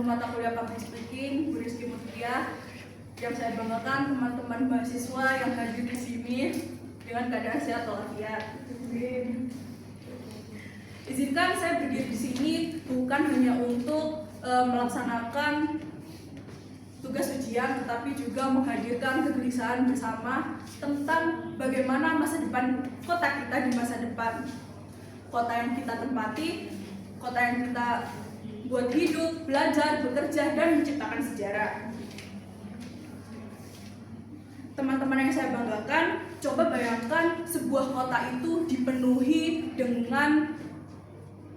mata kuliah Public Speaking, Bu Rizky Mutia. Yang saya banggakan teman-teman mahasiswa yang hadir di sini dengan keadaan sehat walafiat. Izinkan saya berdiri di sini bukan hanya untuk melaksanakan tugas ujian, tetapi juga menghadirkan kegelisahan bersama tentang bagaimana masa depan kota kita di masa depan. Kota yang kita tempati, kota yang kita buat hidup, belajar, bekerja, dan menciptakan sejarah. Teman-teman yang saya banggakan, coba bayangkan sebuah kota itu dipenuhi dengan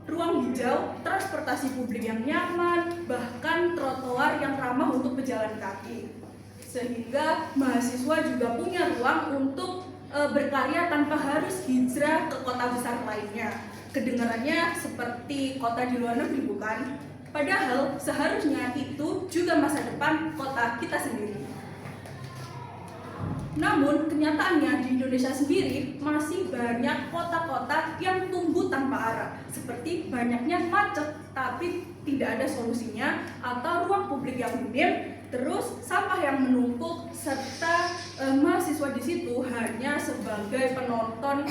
ruang hijau, transportasi publik yang nyaman, bahkan trotoar yang ramah untuk pejalan kaki. Sehingga mahasiswa juga punya ruang untuk berkarya tanpa harus hijrah ke kota besar lainnya. Kedengarannya seperti kota di luar negeri, bukan? Padahal seharusnya itu juga masa depan kota kita sendiri. Namun kenyataannya di Indonesia sendiri masih banyak kota-kota yang tumbuh tanpa arah, seperti banyaknya macet tapi tidak ada solusinya, atau ruang publik yang minim, terus sampah yang menumpuk, serta mahasiswa di situ hanya sebagai penonton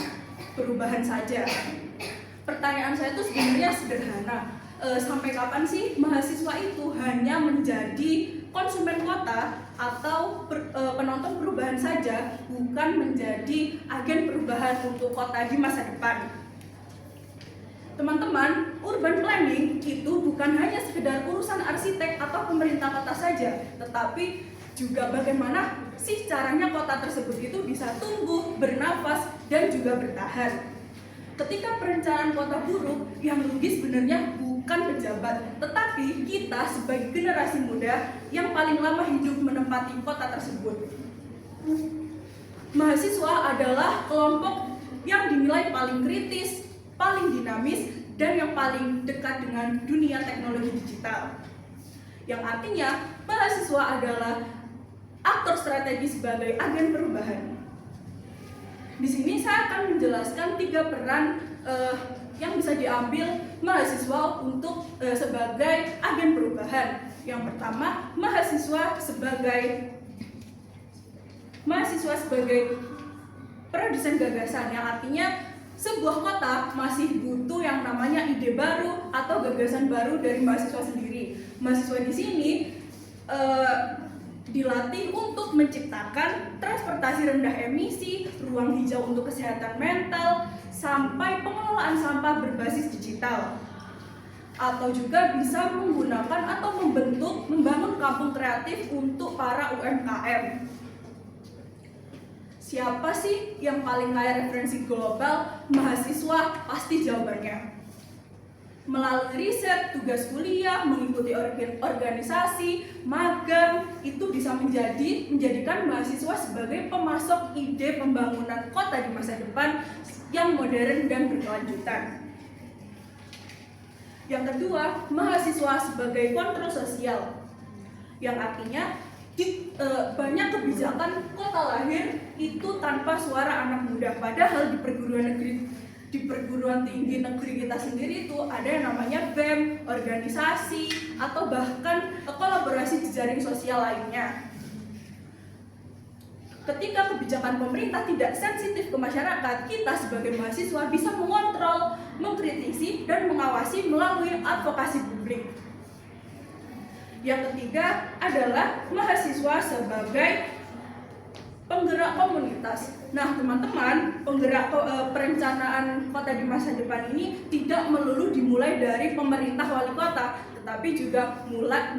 perubahan saja. Pertanyaan saya itu sebenarnya sederhana, sampai kapan sih mahasiswa itu hanya menjadi konsumen kota atau penonton perubahan saja, bukan menjadi agen perubahan untuk kota di masa depan? Teman-teman, urban planning itu bukan hanya sekedar urusan arsitek atau pemerintah kota saja, tetapi juga bagaimana sih caranya kota tersebut itu bisa tumbuh, bernafas, dan juga bertahan. Ketika perencanaan kota buruk, yang rugi sebenarnya bukan pejabat, tetapi kita sebagai generasi muda yang paling lama hidup menempati kota tersebut. Mahasiswa adalah kelompok yang dinilai paling kritis, paling dinamis, dan yang paling dekat dengan dunia teknologi digital. Yang artinya, mahasiswa adalah aktor strategis sebagai agen perubahan. Di sini saya akan menjelaskan 3 peran yang bisa diambil mahasiswa untuk sebagai agen perubahan. Yang pertama, mahasiswa sebagai produsen gagasan, yang artinya sebuah kota masih butuh yang namanya ide baru atau gagasan baru dari mahasiswa sendiri. Mahasiswa di sini dilatih untuk menciptakan transportasi rendah emisi, ruang hijau untuk kesehatan mental, sampai pengelolaan sampah berbasis digital. Atau juga bisa menggunakan atau membangun kampung kreatif untuk para UMKM. Siapa sih yang paling kaya referensi global? Mahasiswa pasti jawabannya. Melalui riset, tugas kuliah, mengikuti organisasi, magang, itu bisa menjadikan mahasiswa sebagai pemasok ide pembangunan kota di masa depan yang modern dan berkelanjutan. Yang kedua, mahasiswa sebagai kontrol sosial, yang artinya banyak kebijakan kota lahir itu tanpa suara anak muda. Padahal di perguruan tinggi negeri kita sendiri itu ada yang namanya BEM, organisasi, atau bahkan kolaborasi jejaring sosial lainnya. Ketika kebijakan pemerintah tidak sensitif ke masyarakat, kita sebagai mahasiswa bisa mengontrol, mengkritisi, dan mengawasi melalui advokasi publik. Yang ketiga adalah mahasiswa sebagai penggerak komunitas. Nah, teman-teman, penggerak perencanaan kota di masa depan ini tidak melulu dimulai dari pemerintah wali kota, tetapi juga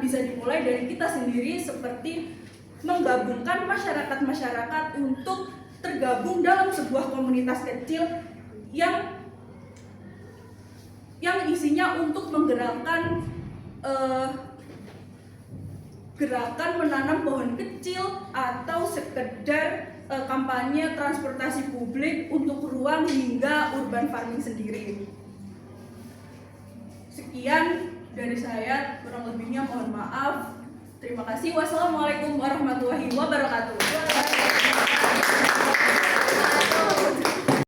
bisa dimulai dari kita sendiri, seperti menggabungkan masyarakat-masyarakat untuk tergabung dalam sebuah komunitas kecil yang isinya untuk menggerakkan gerakan menanam pohon kecil atau sekedar kampanye transportasi publik untuk ruang hingga urban farming sendiri. Sekian dari saya, kurang lebihnya mohon maaf. Terima kasih. Wassalamualaikum warahmatullahi wabarakatuh.